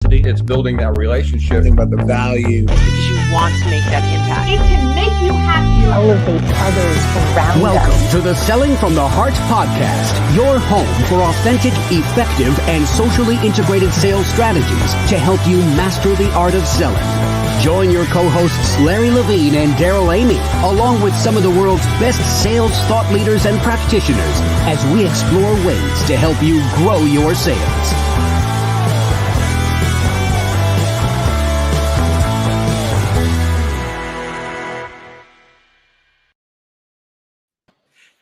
capacity. It's building that relationship. Think about the value. Because you want to make that impact. It can make you happy. Elevate others around Welcome us. to the Selling from the Heart podcast, your home for authentic, effective, and socially integrated sales strategies to help you master the art of selling. Join your co-hosts Larry Levine and Daryl Amy, along with some of the world's best sales thought leaders and practitioners, as we explore ways to help you grow your sales.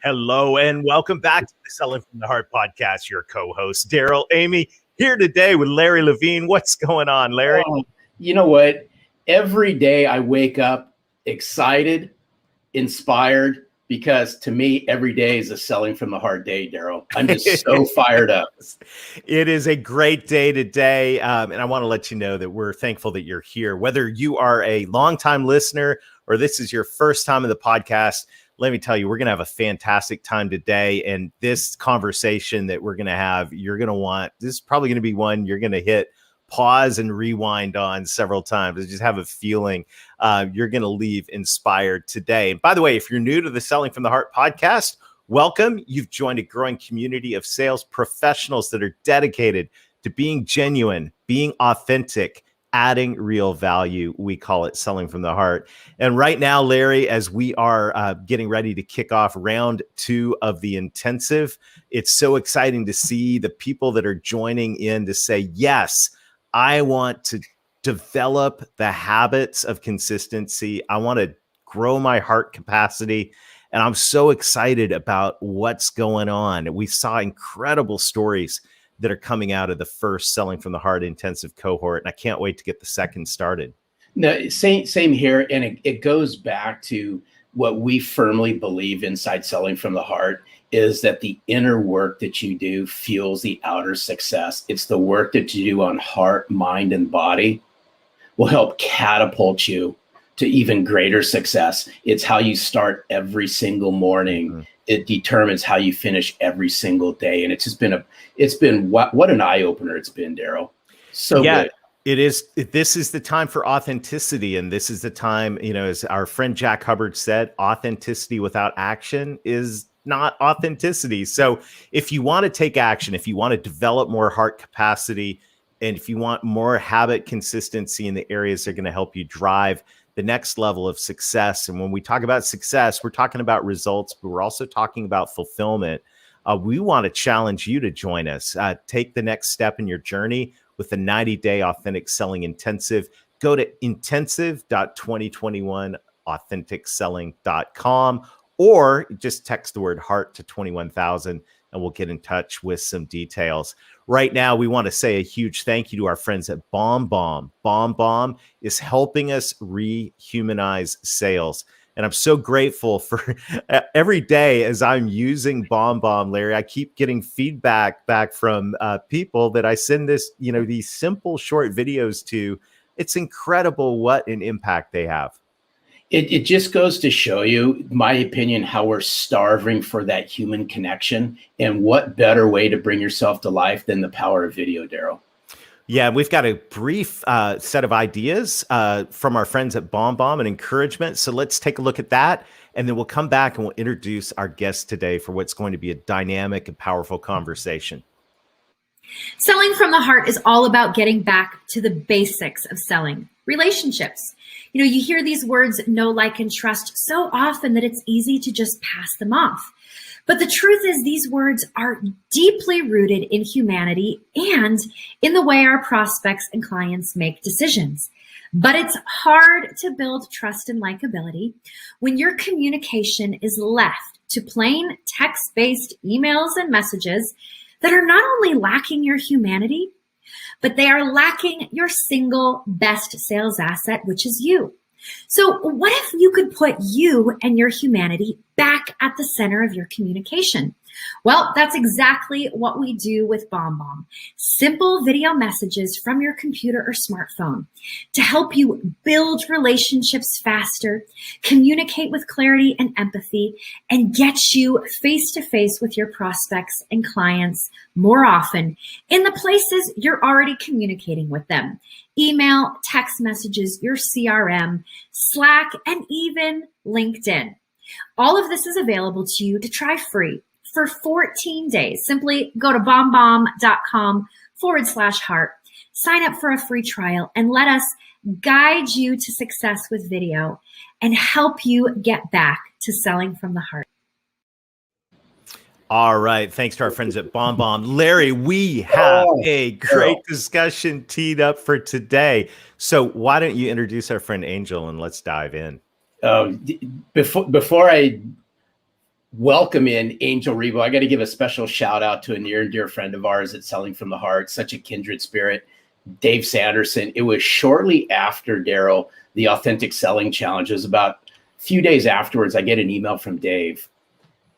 Hello and welcome back to the Selling from the Heart podcast. Your co-host Daryl Amy here today with Larry Levine. What's going on, Larry? You know what? Every day I wake up excited, inspired, because to me, every day is a Selling from the Heart day, Daryl. I'm just so fired up. It is a great day today. And I want to let you know that we're thankful that you're here. Whether you are a longtime listener or this is your first time in the podcast, let me tell you, we're going to have a fantastic time today. And this conversation that we're going to have, you're going to want, this is probably going to be one you're going to hit pause and rewind on several times. I just have a feeling you're going to leave inspired today. And by the way, if you're new to the Selling from the Heart podcast, welcome. You've joined a growing community of sales professionals that are dedicated to being genuine, being authentic, adding real value. We call it Selling from the Heart. And right now, Larry, as we are getting ready to kick off round 2 of the intensive, it's so exciting to see the people that are joining in to say, yes, I want to develop the habits of consistency. I want to grow my heart capacity. And I'm so excited about what's going on. We saw incredible stories that are coming out of the first Selling from the Heart intensive cohort. And I can't wait to get the second started. No, same here. And it goes back to what we firmly believe inside Selling from the Heart is that the inner work that you do fuels the outer success. It's the work that you do on heart, mind, and body will help catapult you to even greater success. It's how you start every single morning. Mm-hmm. It determines how you finish every single day. And it's just been what an eye opener it's been, Daryl. So good. It is. This is the time for authenticity. And this is the time, as our friend Jack Hubbard said, authenticity without action is not authenticity. So if you want to take action, if you want to develop more heart capacity, and if you want more habit consistency in the areas that are going to help you drive the next level of success. And when we talk about success, we're talking about results, but we're also talking about fulfillment. We want to challenge you to join us. Take the next step in your journey with the 90-day authentic selling intensive. Go to intensive.2021authenticselling.com or just text the word heart to 21,000 and we'll get in touch with some details. Right now, we want to say a huge thank you to our friends at BombBomb. BombBomb is helping us rehumanize sales. And I'm so grateful for every day as I'm using BombBomb, Larry, I keep getting feedback back from people that I send these simple short videos to. It's incredible what an impact they have. It just goes to show you, my opinion, how we're starving for that human connection. And what better way to bring yourself to life than the power of video, Daryl? Yeah, we've got a brief set of ideas from our friends at BombBomb and encouragement. So let's take a look at that. And then we'll come back and we'll introduce our guest today for what's going to be a dynamic and powerful conversation. Selling from the Heart is all about getting back to the basics of selling, relationships. You hear these words, know, like, and trust so often that it's easy to just pass them off. But the truth is these words are deeply rooted in humanity and in the way our prospects and clients make decisions. But it's hard to build trust and likability when your communication is left to plain text-based emails and messages that are not only lacking your humanity, but they are lacking your single best sales asset, which is you. So what if you could put you and your humanity back at the center of your communication. Well, that's exactly what we do with BombBomb. Simple video messages from your computer or smartphone to help you build relationships faster, communicate with clarity and empathy, and get you face to face with your prospects and clients more often in the places you're already communicating with them. Email, text messages, your CRM, Slack, and even LinkedIn. All of this is available to you to try free for 14 days. Simply go to bombbomb.com/heart, sign up for a free trial, and let us guide you to success with video and help you get back to selling from the heart. All right. Thanks to our friends at BombBomb. Larry, we have a great discussion teed up for today. So why don't you introduce our friend Angel and let's dive in. Before I welcome in Angel Rebo, I got to give a special shout out to a near and dear friend of ours at Selling from the Heart, such a kindred spirit, Dave Sanderson. It was shortly after, Daryl, the Authentic Selling Challenge. It was about a few days afterwards, I get an email from Dave,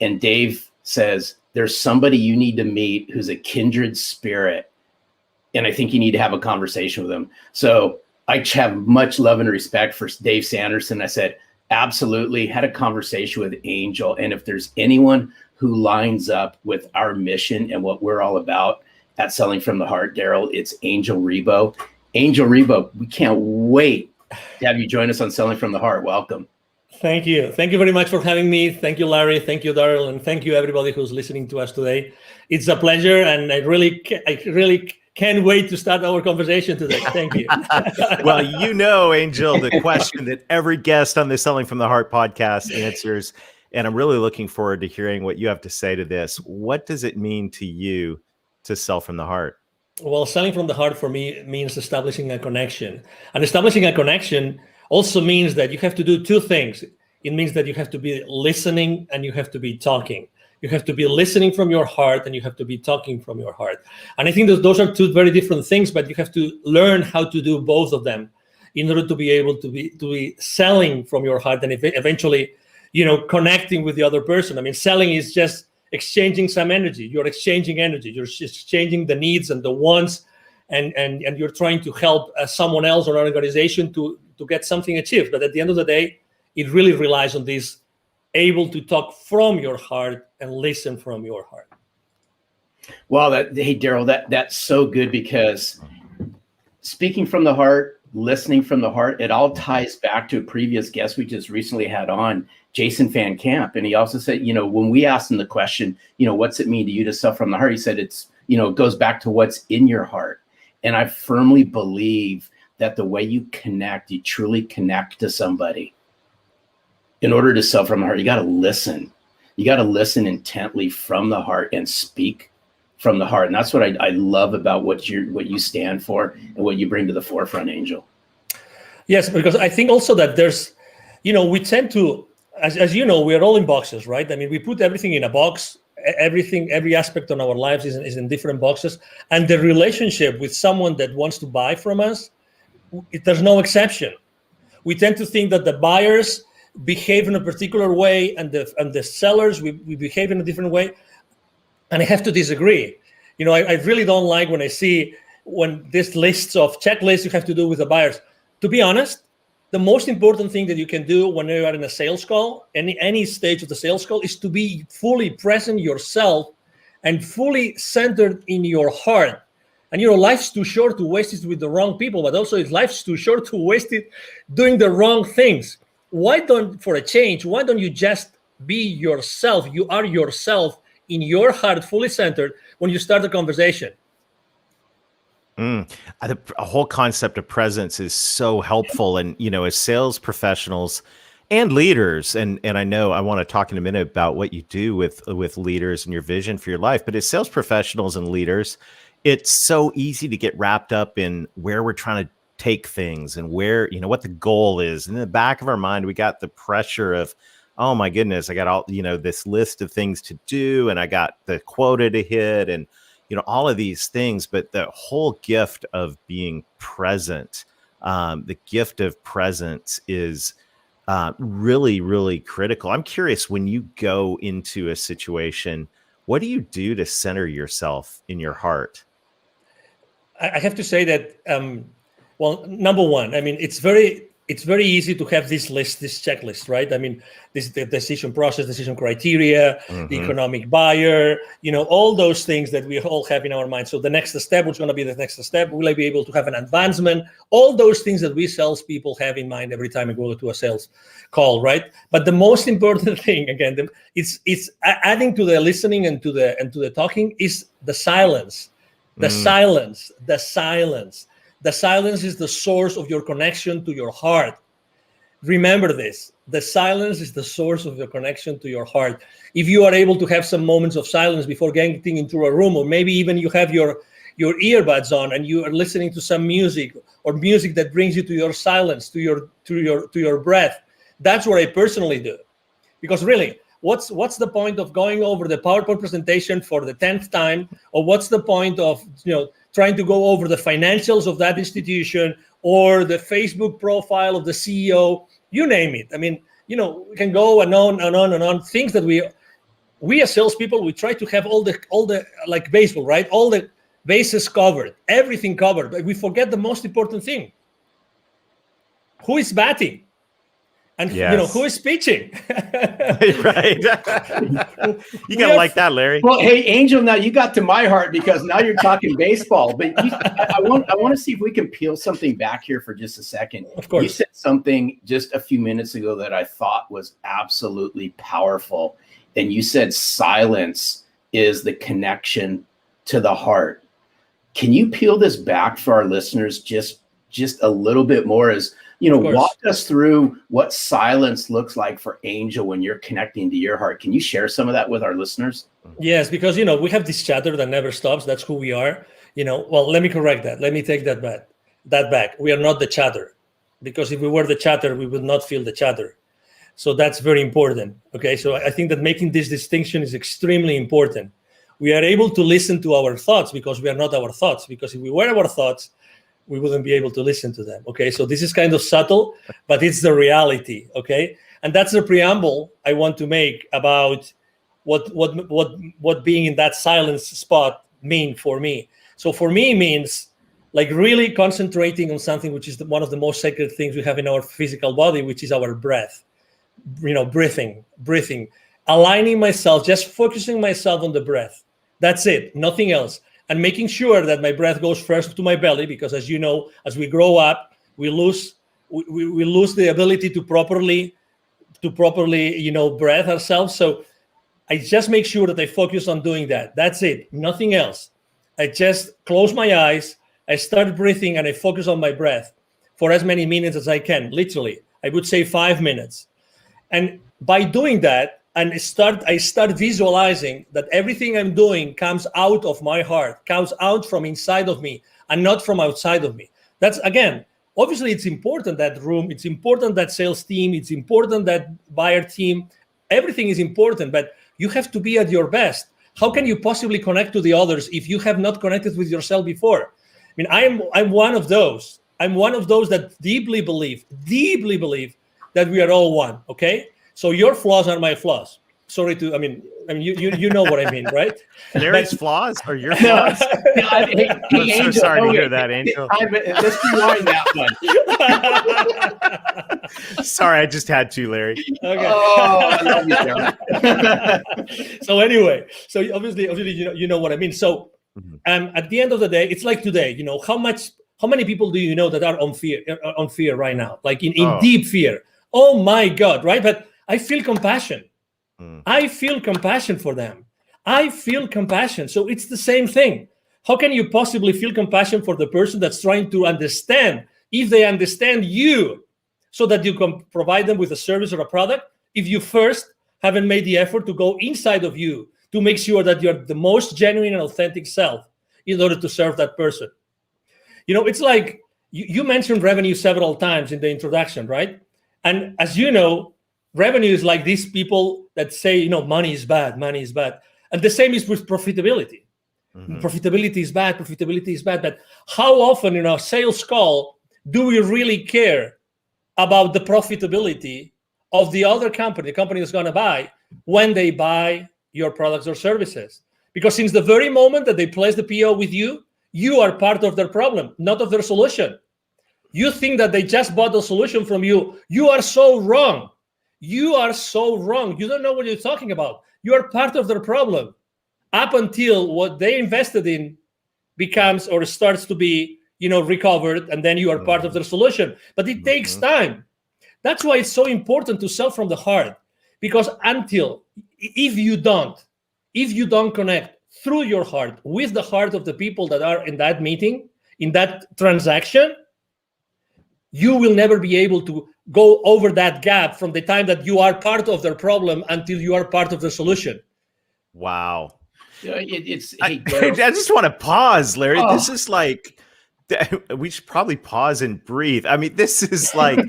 and Dave says, there's somebody you need to meet who's a kindred spirit, and I think you need to have a conversation with him. So I have much love and respect for Dave Sanderson. I said, absolutely. Had a conversation with Angel. And if there's anyone who lines up with our mission and what we're all about at Selling from the Heart, Daryl, it's Angel Rebo. Angel Rebo, we can't wait to have you join us on Selling from the Heart. Welcome. Thank you. Thank you very much for having me. Thank you, Larry. Thank you, Daryl. And thank you, everybody who's listening to us today. It's a pleasure. And I really can't wait to start our conversation today. Thank you. Well, you know, Angel, the question that every guest on the Selling from the Heart podcast answers, and I'm really looking forward to hearing what you have to say to this. What does it mean to you to sell from the heart? Well, selling from the heart for me means establishing a connection. And establishing a connection also means that you have to do two things. It means that you have to be listening and you have to be talking. You have to be listening from your heart and you have to be talking from your heart. And I think that those are two very different things, but you have to learn how to do both of them in order to be able to be selling from your heart and eventually, connecting with the other person. I mean, selling is just exchanging some energy. You're exchanging energy. You're just exchanging the needs and the wants, and you're trying to help someone else or an organization to get something achieved. But at the end of the day, it really relies on this able to talk from your heart and listen from your heart. Well, hey, Daryl, that's so good, because speaking from the heart, listening from the heart, it all ties back to a previous guest we just recently had on, Jason Van Camp. And he also said, when we asked him the question, what's it mean to you to sell from the heart? He said, it goes back to what's in your heart. And I firmly believe that the way you connect, you truly connect to somebody. In order to sell from the heart, you got to listen. You got to listen intently from the heart and speak from the heart. And that's what I love about what you stand for and what you bring to the forefront, Angel. Yes, because I think also that there's, we tend to, as you know, we're all in boxes, right? I mean, we put everything in a box. Every aspect of our lives is in different boxes. And the relationship with someone that wants to buy from us, there's no exception. We tend to think that the buyers behave in a particular way and the sellers, we behave in a different way. And I have to disagree. I really don't like when I see this lists of checklists you have to do with the buyers. To be honest, the most important thing that you can do when you are in a sales call, any stage of the sales call, is to be fully present yourself and fully centered in your heart. And life's too short to waste it with the wrong people, but also life's too short to waste it doing the wrong things. For a change, why don't you just be yourself? You are yourself in your heart, fully centered when you start the conversation. A whole concept of presence is so helpful. And, as sales professionals and leaders, and I know I want to talk in a minute about what you do with leaders and your vision for your life, but as sales professionals and leaders, it's so easy to get wrapped up in where we're trying to take things and where, what the goal is. And in the back of our mind, we got the pressure of, oh my goodness, I got all, this list of things to do, and I got the quota to hit, and, all of these things. But the whole gift of being present, the gift of presence is really, really critical. I'm curious, when you go into a situation, what do you do to center yourself in your heart? I have to say that, well, number one, I mean, it's very easy to have this checklist, right? I mean, the decision process, decision criteria, the economic buyer, all those things that we all have in our mind. So the next step, what's going to be the next step? Will I be able to have an advancement? All those things that we salespeople have in mind every time we go to a sales call, right? But the most important thing, again, it's adding to the listening and to the talking is the silence. The silence. The silence is the source of your connection to your heart. Remember this. The silence is the source of your connection to your heart. If you are able to have some moments of silence before getting into a room, or maybe even you have your earbuds on and you are listening to some music, or music that brings you to your silence, to your breath, that's what I personally do. Because really, what's the point of going over the PowerPoint presentation for the 10th time, or what's the point of trying to go over the financials of that institution or the Facebook profile of the CEO, you name it. I mean, we can go and on and on and on. Things that we as salespeople, we try to have all the like baseball, right? All the bases covered, everything covered, but we forget the most important thing. Who is batting? And who is pitching? Right. You gotta like that, Larry. Well, hey, Angel, now you got to my heart because now you're talking baseball. But I want to see if we can peel something back here for just a second. Of course. You said something just a few minutes ago that I thought was absolutely powerful. And you said silence is the connection to the heart. Can you peel this back for our listeners just a little bit more? As walk us through what silence looks like for Angel when you're connecting to your heart. Can you share some of that with our listeners? Yes, because, we have this chatter that never stops. That's who we are. Well, let me correct that. Let me take that back. We are not the chatter, because if we were the chatter, we would not feel the chatter. So that's very important. Okay. So I think that making this distinction is extremely important. We are able to listen to our thoughts because we are not our thoughts, because if we were our thoughts, we wouldn't be able to listen to them. Okay, so this is kind of subtle, but it's the reality. Okay, and that's the preamble I want to make about what being in that silence spot mean for me. So for me, it means like really concentrating on something which is one of the most sacred things we have in our physical body, which is our breath. Breathing, aligning myself, just focusing myself on the breath. That's it, nothing else. And making sure that my breath goes first to my belly, because as you know, as we grow up, we lose the ability to properly breathe ourselves. So I just make sure that I focus on doing that. That's it, nothing else. I just close my eyes, I start breathing, and I focus on my breath for as many minutes as I can. Literally, I would say 5 minutes. And by doing that, and I start visualizing that everything I'm doing comes out of my heart, comes out from inside of me and not from outside of me. That's, again, obviously it's important, that room, it's important, that sales team, it's important, that buyer team, everything is important, but you have to be at your best. How can you possibly connect to the others if you have not connected with yourself before? I mean, I'm one of those. I'm one of those that deeply believe that we are all one, okay? So your flaws are my flaws. Sorry to, I mean, you know what I mean, right? Larry's flaws or your flaws? I'm so sorry to hear that, Angel. Let's rewind that one. Sorry, I just had to, Larry. Okay. Oh, I love you, Jeremy. So anyway, so obviously, you know what I mean. So, at the end of the day, it's like today. How many people do you know that are on fear right now, like in deep fear? Oh my God, right? But I feel compassion. I feel compassion for them. I feel compassion. So it's the same thing. How can you possibly feel compassion for the person that's trying to understand, if they understand you, so that you can provide them with a service or a product, if you first haven't made the effort to go inside of you to make sure that you're the most genuine and authentic self in order to serve that person? It's like you mentioned revenue several times in the introduction, right? And as you know, revenue is like these people that say, money is bad. And the same is with profitability. Profitability is bad. But how often in our sales call do we really care about the profitability of the other company, the company that's going to buy, when they buy your products or services. Because since the very moment that they place the PO with you, you are part of their problem, not of their solution. You think that they just bought the solution from you. You are so wrong. You are so wrong. You don't know what you're talking about. You are part of their problem up until what they invested in becomes or starts to be, recovered, and then you are part of their solution. But it takes time. That's why it's so important to sell from the heart, because if you don't connect through your heart with the heart of the people that are in that meeting, in that transaction, you will never be able to go over that gap from the time that you are part of their problem until you are part of the solution. Wow. I just want to pause, Larry. This is like, we should probably pause and breathe. I mean, this is like,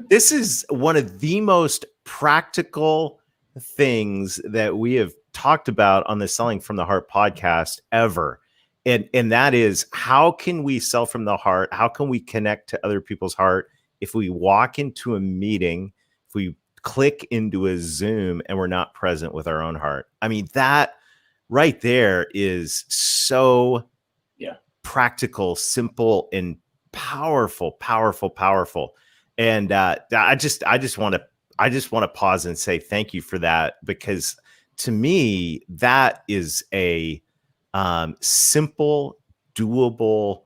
this is one of the most practical things that we have talked about on the Selling from the Heart podcast ever. And that is, how can we sell from the heart? How can we connect to other people's heart if we walk into a meeting, if we click into a Zoom and we're not present with our own heart? I mean, that right there is so practical, simple, and powerful. And I just want to pause and say thank you for that, because to me, that is a simple, doable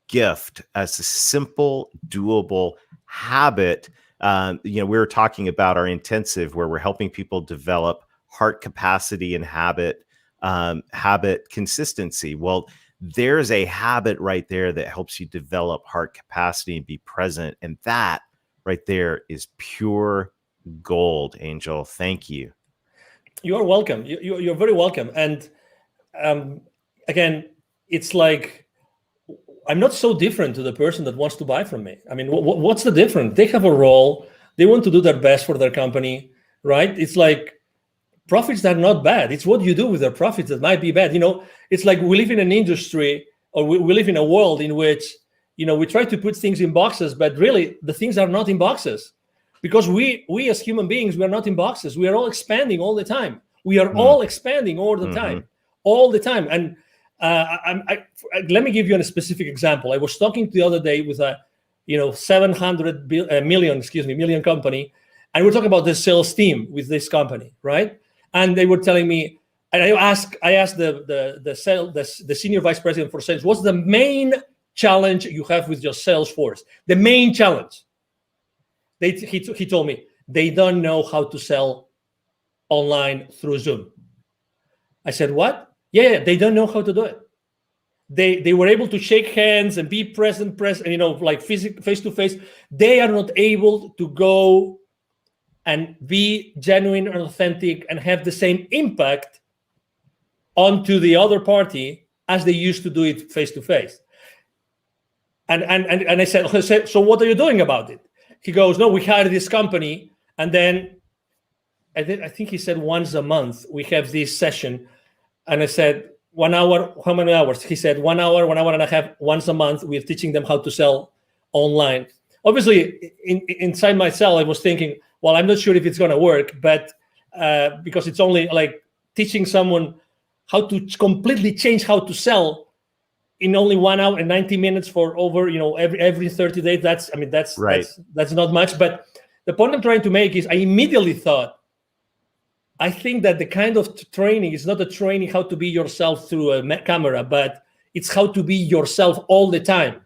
gift, as a simple, doable habit. We were talking about our intensive, where we're helping people develop heart capacity and habit consistency. Well, there's a habit right there that helps you develop heart capacity and be present. And that right there is pure gold, Angel. Thank you. You are welcome. You're very welcome. And again, it's like, I'm not so different to the person that wants to buy from me. I mean, what's the difference? They have a role. They want to do their best for their company, right? It's like, profits are not bad. It's what you do with their profits that might be bad. It's like we live in an industry, or we live in a world in which, we try to put things in boxes, but really the things are not in boxes, because we as human beings, we are not in boxes. We are all expanding all the time. We are all expanding all the time, all the time. And let me give you a specific example. I was talking the other day with a, 700 million company, and we're talking about the sales team with this company, right? And they were telling me, and I asked the senior vice president for sales, what's the main challenge you have with your sales force? The main challenge. He told me they don't know how to sell online through Zoom. I said, what? Yeah, they don't know how to do it. They were able to shake hands and be present, like face to face. They are not able to go and be genuine and authentic and have the same impact onto the other party as they used to do it face to face. And I said, so what are you doing about it? He goes, no, we hired this company, and then I think he said once a month we have this session. And I said, 1 hour, how many hours? He said 1 hour, 1 hour and a half, once a month. We're teaching them how to sell online. Obviously, inside myself, I was thinking, well, I'm not sure if it's going to work, but because it's only like teaching someone how to completely change how to sell in only 1 hour and 90 minutes for over, every 30 days. That's right. That's not much. But the point I'm trying to make is I immediately thought, I think that the kind of training is not a training how to be yourself through a camera, but it's how to be yourself all the time.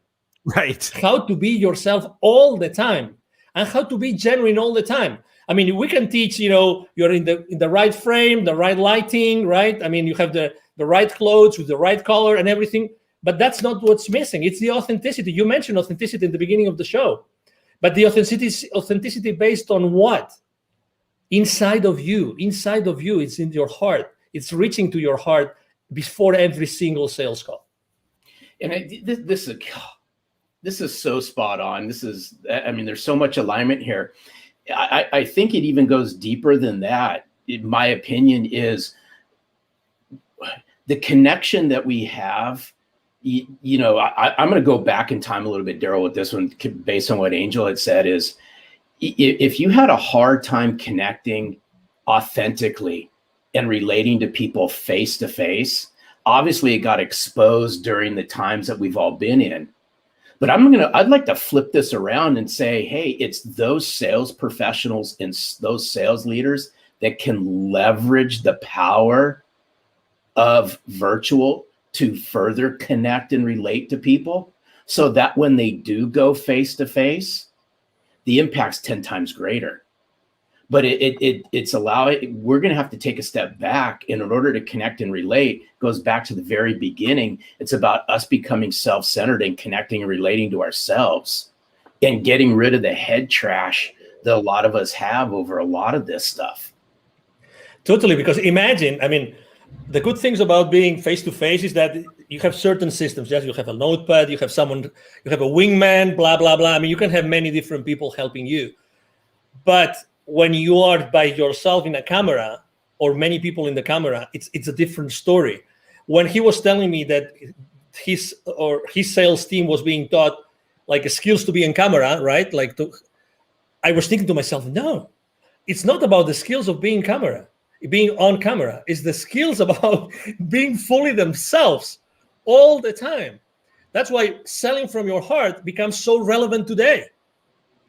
Right. How to be yourself all the time, and how to be genuine all the time. I mean, we can teach, you're in the right frame, the right lighting, right? I mean, you have the right clothes with the right color and everything, but that's not what's missing. It's the authenticity. You mentioned authenticity in the beginning of the show, but the authenticity based on what? Inside of you, it's in your heart. It's reaching to your heart before every single sales call. And this is so spot on. There's so much alignment here. I think it even goes deeper than that. In my opinion, is the connection that we have. I'm going to go back in time a little bit, Daryl, with this one, based on what Angel had said. Is if you had a hard time connecting authentically and relating to people face to face, obviously it got exposed during the times that we've all been in. But I'd like to flip this around and say, hey, it's those sales professionals and those sales leaders that can leverage the power of virtual to further connect and relate to people, so that when they do go face to face, the impact's 10 times greater. But we're going to have to take a step back. And in order to connect and relate, goes back to the very beginning. It's about us becoming self-centered and connecting and relating to ourselves and getting rid of the head trash that a lot of us have over a lot of this stuff. Totally, because imagine, I mean, the good things about being face-to-face is that you have certain systems. Yes, you have a notepad, you have someone, you have a wingman, blah, blah, blah. I mean, you can have many different people helping you. But when you are by yourself in a camera or many people in the camera, it's a different story. When he was telling me that his sales team was being taught like skills to be in camera, right? I was thinking to myself, no, it's not about the skills of being on camera. It's the skills about being fully themselves all the time. That's why selling from your heart becomes so relevant today.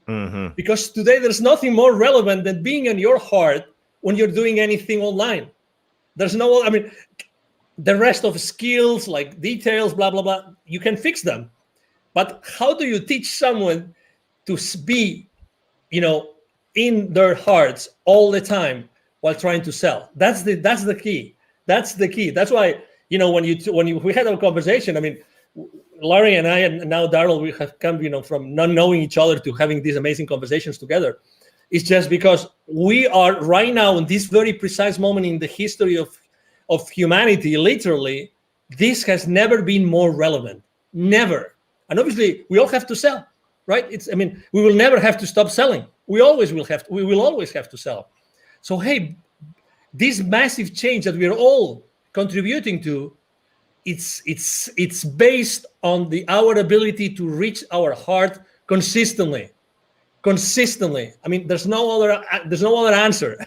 Mm-hmm. Because today there's nothing more relevant than being in your heart when you're doing anything online. There's the rest of skills like details, blah, blah, blah, you can fix them. But how do you teach someone to be, in their hearts all the time while trying to sell? That's the key. That's the key. That's why, when we had our conversation, I mean, Larry and I, and now Daryl, we have come, from not knowing each other to having these amazing conversations together. It's just because we are right now in this very precise moment in the history of humanity, literally, this has never been more relevant. Never. And obviously, we all have to sell, right? We will never have to stop selling. We will always have to sell. So, hey, this massive change that we are all contributing to, it's based on our ability to reach our heart consistently. I mean, there's no other answer.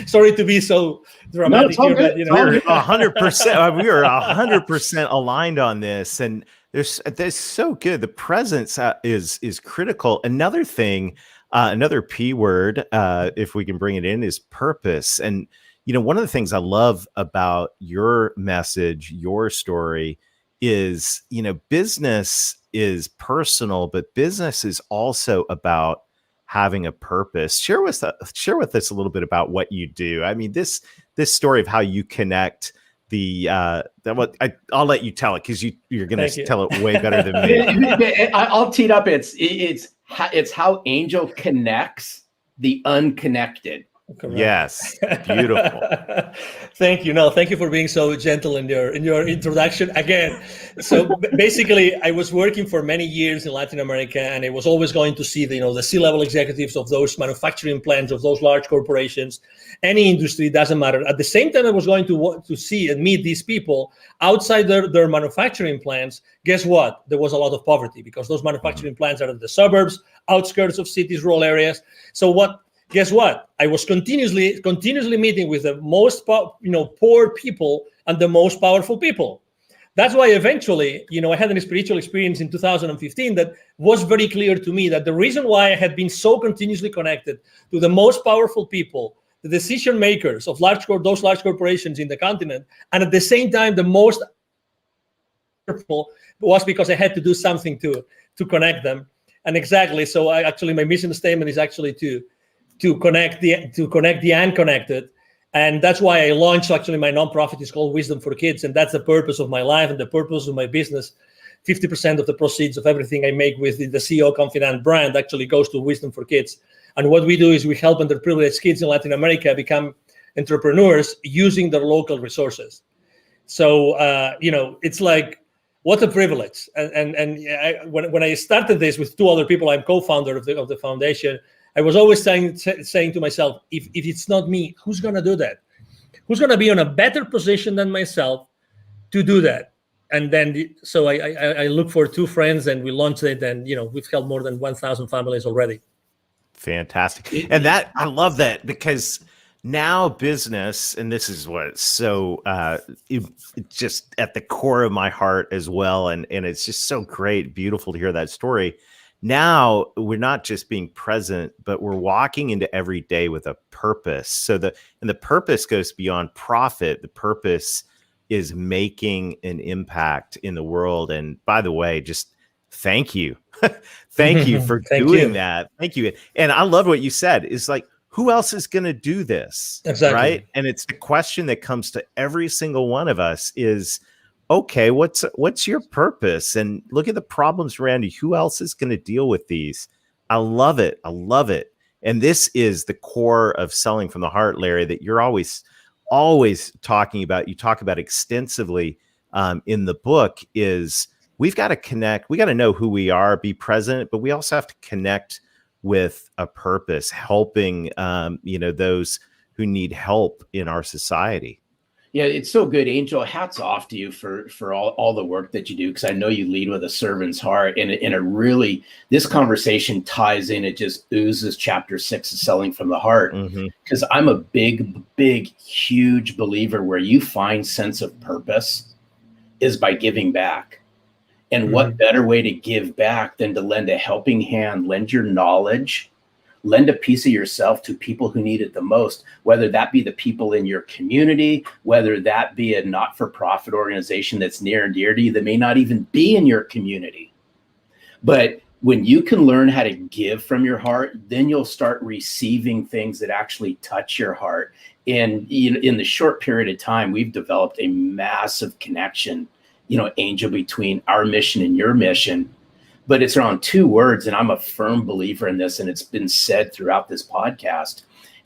Sorry to be so dramatic here, but we're 100%. We are 100% aligned on this, and there's so good. The presence is critical. Another thing, another P word, if we can bring it in, is purpose. And one of the things I love about your message, your story, is, business is personal, but business is also about having a purpose. Share with us a little bit about what you do. I mean, this story of how you connect I'll let you tell it, because you're going to tell it way better than me. I'll tee it up. It's how Angel connects the unconnected. Correct. Yes, beautiful. Thank you. No, thank you for being so gentle in your introduction again. So basically, I was working for many years in Latin America, and I was always going to see the C-level executives of those manufacturing plants, of those large corporations, any industry, doesn't matter. At the same time, I was going to see and meet these people outside their manufacturing plants. Guess what? There was a lot of poverty, because those manufacturing plants are in the suburbs, outskirts of cities, rural areas. So guess what? I was continuously meeting with the most poor people and the most powerful people. That's why eventually, I had a spiritual experience in 2015 that was very clear to me that the reason why I had been so continuously connected to the most powerful people, the decision makers of those large corporations in the continent, and at the same time the most powerful, was because I had to do something to connect them. And exactly, so my mission statement is actually to connect the unconnected. And that's why I launched my nonprofit. Is called Wisdom for Kids. And that's the purpose of my life and the purpose of my business. 50% of the proceeds of everything I make with the CEO Confidant brand actually goes to Wisdom for Kids. And what we do is we help underprivileged kids in Latin America become entrepreneurs using their local resources. So, it's like, what a privilege. When I started this with two other people, I'm co-founder of the foundation. I was always saying to myself, if it's not me, who's going to do that? Who's going to be in a better position than myself to do that? And then, so I look for two friends, and we launched it, and we've helped more than 1,000 families already. Fantastic. And that, I love that, because now business, and this is what's so it's just at the core of my heart as well. And it's just so great, beautiful to hear that story. Now we're not just being present, but we're walking into every day with a purpose. So the purpose goes beyond profit. The purpose is making an impact in the world. And by the way, just thank you. Thank you for doing that. Thank you. And I love what you said, is like, who else is going to do this? Exactly. Right. And it's the question that comes to every single one of us is, okay, what's your purpose? And look at the problems around you. Who else is going to deal with these? I love it. I love it. And this is the core of Selling from the Heart, Larry, that you're always talking about. You talk about extensively in the book. Is we've got to connect. We got to know who we are, be present, but we also have to connect with a purpose, helping those who need help in our society. Yeah, it's so good, Angel. Hats off to you for all the work that you do, because I know you lead with a servant's heart, and it really, this conversation ties in. It just oozes chapter 6 of Selling from the Heart, because I'm a big, huge believer where you find sense of purpose is by giving back. And what better way to give back than to lend a helping hand, lend your knowledge, lend a piece of yourself to people who need it the most, whether that be the people in your community, whether that be a not-for-profit organization that's near and dear to you that may not even be in your community. But when you can learn how to give from your heart, then you'll start receiving things that actually touch your heart. And in the short period of time, we've developed a massive connection, Angel, between our mission and your mission. But it's around 2 words, and I'm a firm believer in this, and it's been said throughout this podcast,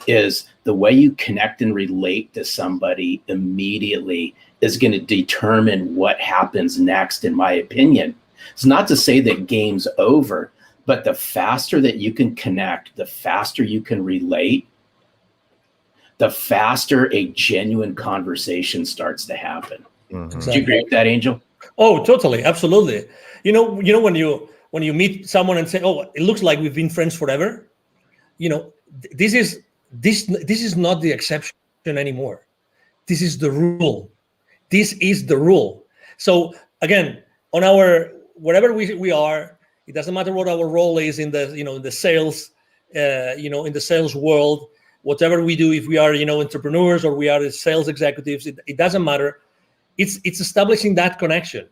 is the way you connect and relate to somebody immediately is going to determine what happens next, in my opinion. It's not to say that game's over, but the faster that you can connect, the faster you can relate, the faster a genuine conversation starts to happen. Exactly. Do you agree with that, Angel? Oh, totally. Absolutely. When you meet someone and say, oh, it looks like we've been friends forever. This is not the exception anymore. This is the rule. This is the rule. So again, on wherever we are, it doesn't matter what our role is in the sales, in the sales world, whatever we do, if we are, entrepreneurs or we are sales executives, it doesn't matter. It's establishing that connection.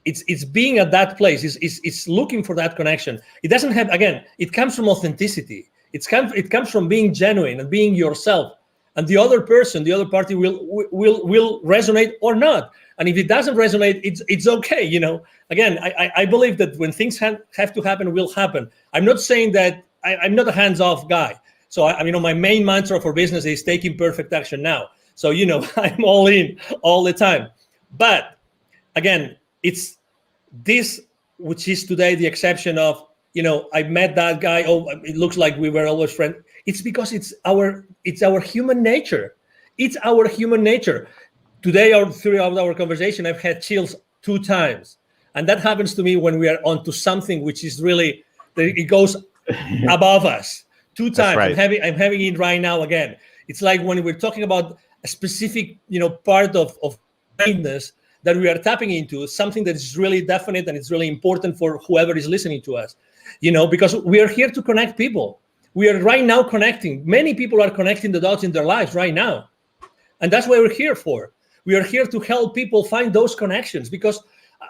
It's being at that place. It's looking for that connection. It doesn't have, again, it comes from authenticity. It comes from being genuine and being yourself. And the other person, the other party will resonate or not. And if it doesn't resonate, it's okay. Again, I believe that when things have to happen, will happen. I'm not saying that I'm not a hands-off guy. So my main mantra for business is taking perfect action now. So, I'm all in all the time. But again, it's this, which is today the exception of, I met that guy. Oh, it looks like we were always friends. It's because it's our human nature. It's our human nature. Today, or throughout our conversation, I've had chills 2 times. And that happens to me when we are onto something which is really, it goes above us. 2 times. Right. I'm having it right now again. It's like when we're talking about a specific, part of kindness that we are tapping into, something that is really definite and it's really important for whoever is listening to us, because we are here to connect people. We are right now connecting. Many people are connecting the dots in their lives right now. And that's what we're here for. We are here to help people find those connections, because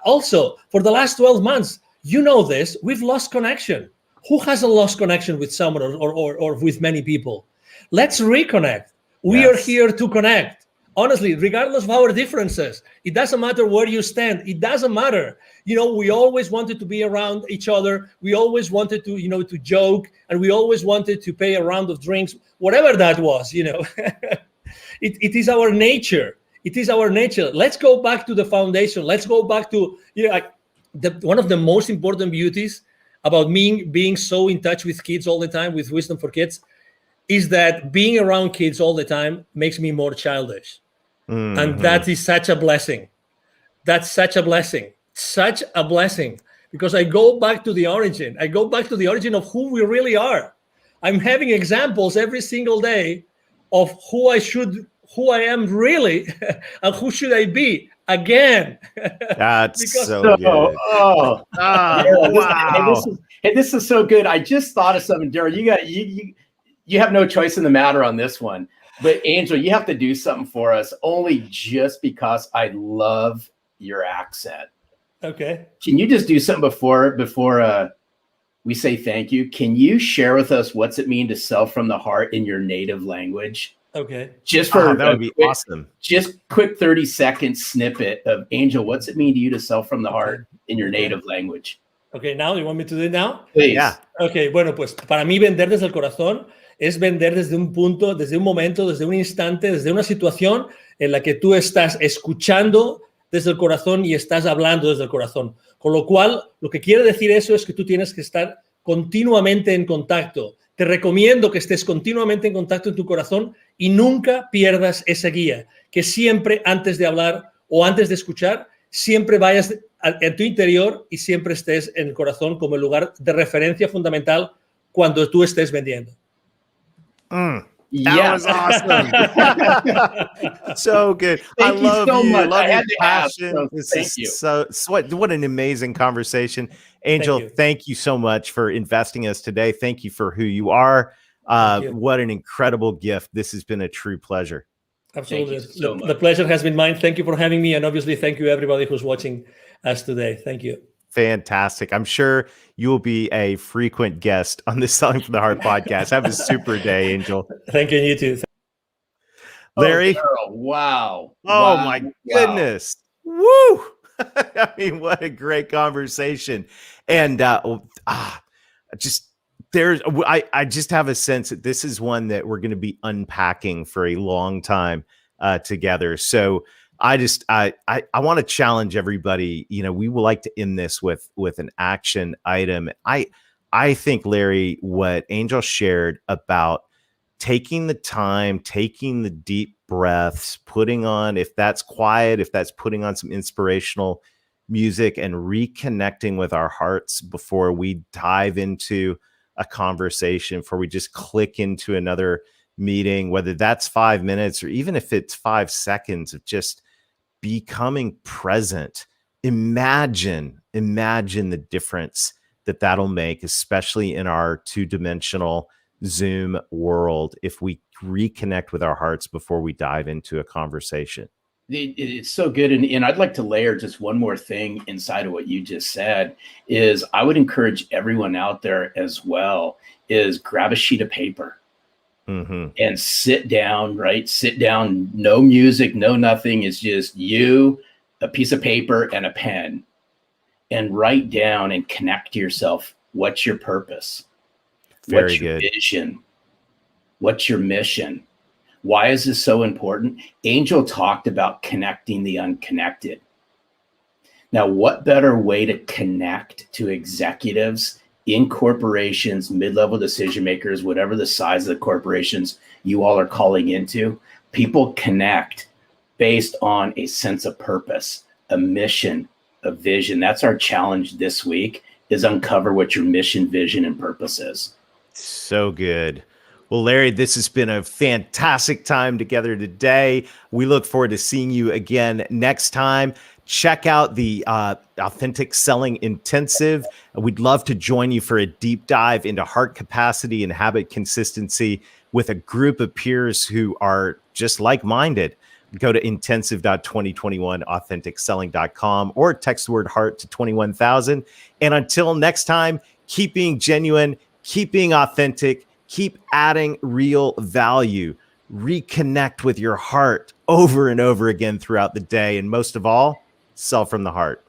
also for the last 12 months, this, we've lost connection. Who hasn't lost connection with someone or with many people? Let's reconnect. We are here to connect. Honestly, regardless of our differences, it doesn't matter where you stand. It doesn't matter. We always wanted to be around each other. We always wanted to, to joke, and we always wanted to pay a round of drinks, whatever that was, It is our nature. It is our nature. Let's go back to the foundation. Let's go back to, one of the most important beauties about me being so in touch with kids all the time, with Wisdom for Kids, is that being around kids all the time makes me more childish. And that is such a blessing. That's such a blessing. Such a blessing. Because I go back to the origin. I go back to the origin of who we really are. I'm having examples every single day of who I am really, and who should I be again. That's Because- so good. Oh, Oh, wow. this is so good. I just thought of something, Daryl. You have no choice in the matter on this one. But Angel, you have to do something for us, only just because I love your accent. Okay. Can you just do something before we say thank you? Can you share with us what's it mean to sell from the heart in your native language? Okay. Just for That would be awesome. Just quick 30-second snippet of Angel. What's it mean to you to sell from the heart in your Okay. native language? Okay, now you want me to do it now? Please. Yeah. Ok, bueno, pues para mí vender desde el corazón es vender desde un punto, desde un momento, desde un instante, desde una situación en la que tú estás escuchando desde el corazón y estás hablando desde el corazón. Con lo cual, lo que quiere decir eso es que tú tienes que estar continuamente en contacto. Te recomiendo que estés continuamente en contacto en tu corazón y nunca pierdas esa guía. Que siempre antes de hablar o antes de escuchar, siempre vayas en tu interior y siempre estés en el corazón como el lugar de referencia fundamental cuando tú estés vendiendo. That Yes. was awesome. So good. Thank I you love so you. much. Love I your had to ask, passion. so This thank is you. so what an amazing conversation. Angel, you. thank you so much for investing us today. Thank you for who you are. Thank you. What an incredible gift. This has been a true pleasure. Absolutely. Thank you so much. The pleasure has been mine. Thank you for having me. And obviously, thank you everybody who's watching us today. Thank you. Fantastic. I'm sure you will be a frequent guest on the Selling from the Heart podcast. Have a super day, Angel. Thank you, and you too. Larry. Oh, Daryl, wow. Oh Wow. my Wow. goodness. Woo. I mean, what a great conversation. And just there's I just have a sense that this is one that we're going to be unpacking for a long time together. So I want to challenge everybody. You know, we would like to end this with an action item. I think, Larry, what Angel shared about taking the time, taking the deep breaths, putting on, if that's quiet, if that's putting on some inspirational music and reconnecting with our hearts before we dive into a conversation, before we just click into another meeting, whether that's 5 minutes or even if it's 5 seconds of just becoming present. Imagine the difference that'll make, especially in our two-dimensional Zoom world, if we reconnect with our hearts before we dive into a conversation. It's so good. And I'd like to layer just one more thing inside of what you just said is I would encourage everyone out there as well is grab a sheet of paper and sit down, right? Sit down, no music, no nothing. It's just you, a piece of paper and a pen, and write down and connect to yourself. What's your purpose? What's your vision? What's your mission? Why is this so important? Angel talked about connecting the unconnected. Now, what better way to connect to executives in corporations, mid-level decision makers, whatever the size of the corporations you all are calling into? People connect based on a sense of purpose, a mission, a vision. That's our challenge this week, is uncover what your mission, vision, and purpose is. So good. Well, Larry, this has been a fantastic time together today. We look forward to seeing you again next time. Check out the Authentic Selling Intensive. We'd love to join you for a deep dive into heart capacity and habit consistency with a group of peers who are just like-minded. Go to intensive.2021authenticselling.com or text the word heart to 21,000. And until next time, keep being genuine, keep being authentic, keep adding real value, reconnect with your heart over and over again throughout the day. And most of all, sell from the heart.